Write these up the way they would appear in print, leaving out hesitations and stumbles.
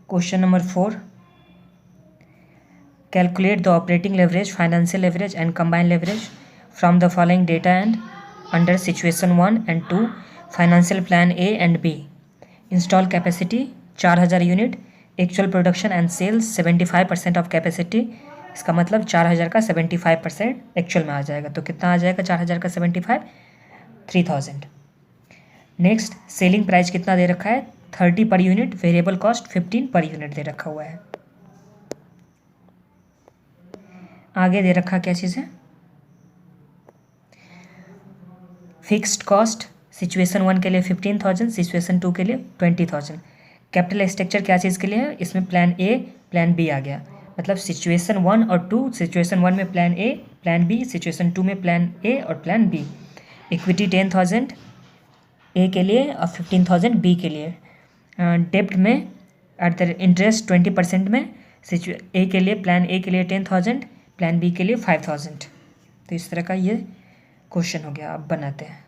Question number 4, calculate the operating leverage, financial leverage and combined leverage from the following data and under situation 1 and 2, financial plan A and B. Install capacity 4000 unit, actual production and sales 75% of capacity. इसका मतलब 4000 का 75% actual में आ जाएगा, तो कितना आ जाएगा 4000 का 75, 3000। Next, selling price कितना दे रखा है 30 per unit, variable cost 15 per unit दे रखा हुआ है। आगे दे रखा क्या चीज़ है, फिक्स्ड कॉस्ट सिचुएशन 1 के लिए 15,000, सिचुएशन 2 के लिए 20,000। कैपिटल स्ट्रक्चर क्या चीज़ के लिए है, इसमें प्लान ए प्लान बी आ गया, मतलब सिचुएशन 1 और 2, सिचुएशन 1 में plan A plan B, situation 2 में प्लान ए और प्लान बी। इक्विटी 10,000 ए के लिए और 15,000 बी के लिए। डेप्ट में एट द इंटरेस्ट 20% में, ए के लिए प्लान ए के लिए 10,000, प्लान बी के लिए 5,000। तो इस तरह का ये क्वेश्चन हो गया। अब बनाते हैं।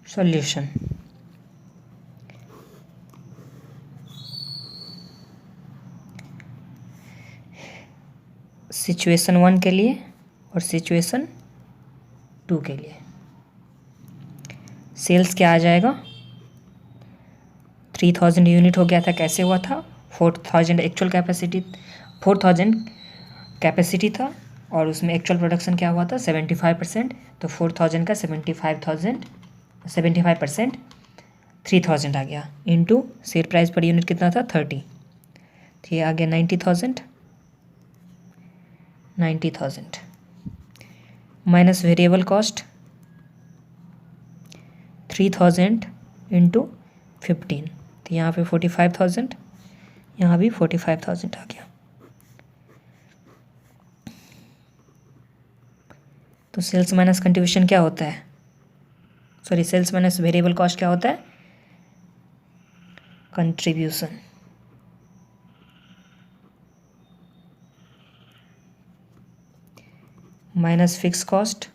सॉल्यूशन, सिचुएशन 1 के लिए और सिचुएशन 2 के लिए सेल्स क्या आ जाएगा, 3000 यूनिट हो गया था। कैसे हुआ था, 4000 एक्चुअल कैपेसिटी, 4000 कैपेसिटी था और उसमें एक्चुअल प्रोडक्शन क्या हुआ था 75%, तो 4000 का 75% 3000 आ गया, into share price per unit कितना था 30, तो ये आ गया 90,000 माइनस वेरिएबल कॉस्ट 3000 इंटू 15, तो यहाँ पे 45,000, यहाँ भी 45,000 आ गया। तो सेल्स माइनस कंट्रीब्यूशन क्या होता है, sorry sales minus variable cost क्या होता है, contribution. Minus fix cost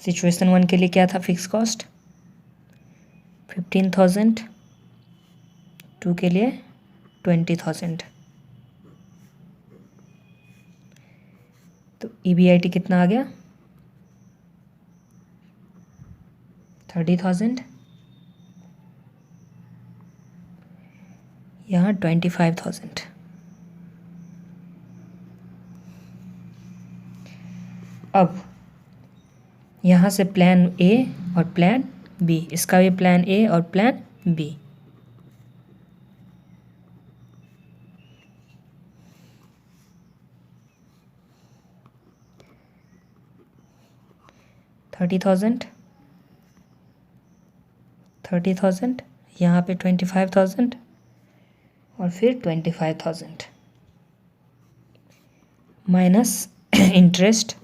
situation 1 के लिए क्या था फिक्स कॉस्ट 15,000, 2 के लिए 20,000। तो EBIT कितना आ गया 30,000, यहाँ 25,000। अब यहाँ से प्लान ए और प्लान बी, इसका भी प्लान ए और प्लान बी। थर्टी थाउजेंड यहाँ पे 25,000 और फिर 25,000 माइनस इंटरेस्ट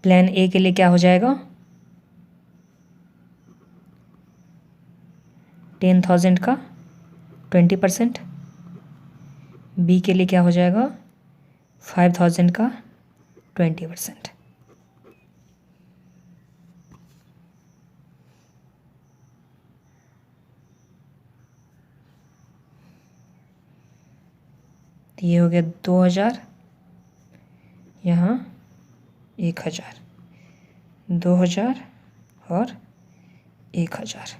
प्लान ए के लिए क्या हो जाएगा 10,000 का 20%, बी के लिए क्या हो जाएगा 5,000 का 20%। तो ये हो गया 2,000, यहाँ 1,000, 2,000 और 1,000।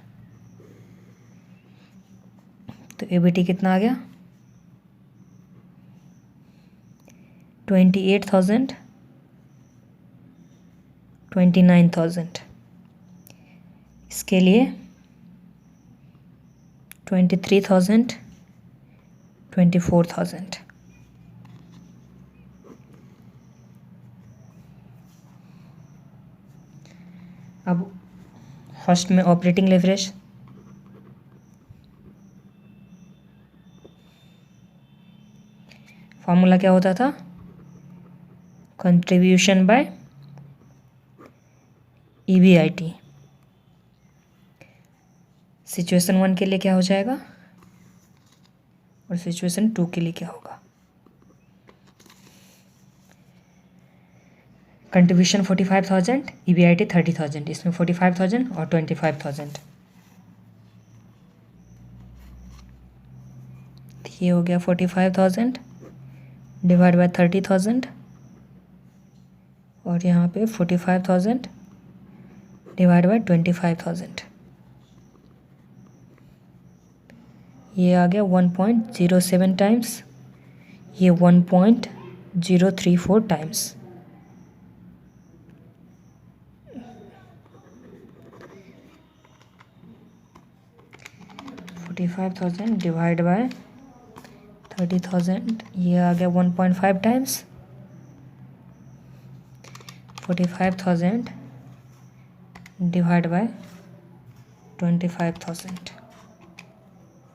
तो EBIT कितना आ गया 28,000, 29,000। इसके लिए 23,000, 24,000। अब फर्स्ट में ऑपरेटिंग लेवरेज, फॉर्मूला क्या होता था कंट्रीब्यूशन बाय EBIT। सिचुएशन 1 के लिए क्या हो जाएगा और सिचुएशन 2 के लिए क्या होगा। कंट्रीब्यूशन 45,000, EBIT 30,000, इसमें 45,000 और 25,000। ये हो गया 45,000 डिवाइड बाय 30,000 और यहाँ पे 45,000 डिवाइड बाय 25,000। ये आ गया 1.07 टाइम्स, ये 1.034 टाइम्स। $45,000 डिवाइड बाय 30,000, ये आ गया 1.5 टाइम्स। 45,000 डिवाइड बाय 25,000,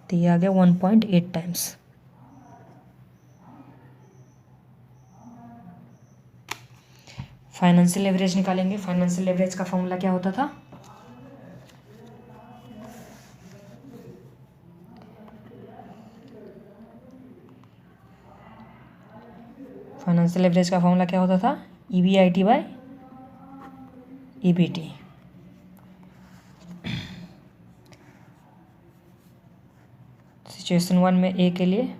तो ये आ गया 1.8 टाइम्स। फाइनेंशियल लेवरेज निकालेंगे। फाइनेंशियल लेवरेज का फॉर्मूला क्या होता था, फाइनेंशियल लेवरेज का फॉर्मूला क्या होता था, EBIT बाय EBT। सिचुएशन 1 में A के लिए,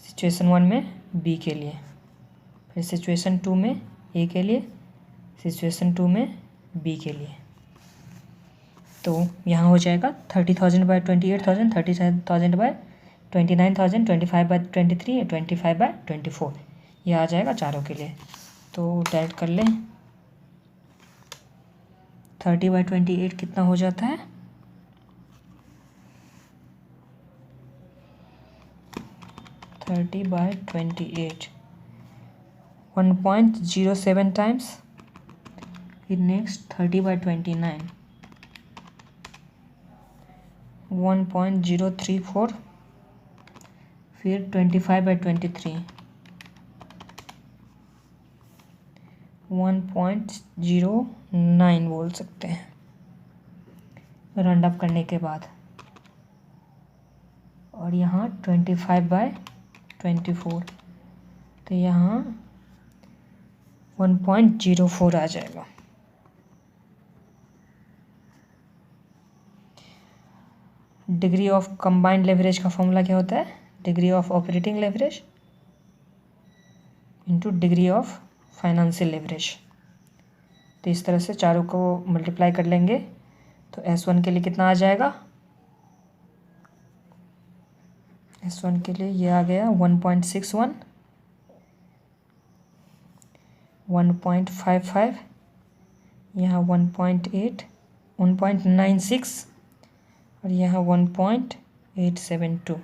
सिचुएशन 1 में B के लिए, फिर सिचुएशन 2 में A के लिए, सिचुएशन 2 में B के लिए। तो यहाँ हो जाएगा 30,000 बाय 28,000, 30,000 बाय 29,000, 25 बाय 23, 25 बाय 24। ये आ जाएगा चारों के लिए। तो डाइट कर लें, 30 बाय 28 कितना हो जाता है, 30 बाय 28 1.07 टाइम्स। फिर नेक्स्ट 30 बाय 29 1.034, फिर 25 बाय 23 1.09 बोल सकते हैं राउंड अप करने के बाद। और यहाँ 25 बाय 24, तो यहाँ 1.04 आ जाएगा। डिग्री ऑफ कंबाइंड लेवरेज का फॉर्मूला क्या होता है, degree of operating leverage into degree of financial leverage. तो इस तरह से चारों को मल्टीप्लाई कर लेंगे तो S1 के लिए कितना आ जाएगा, S1 के लिए ये आ गया 1.61, 1.55, यहाँ 1.8, 1.96 और यहाँ 1.872।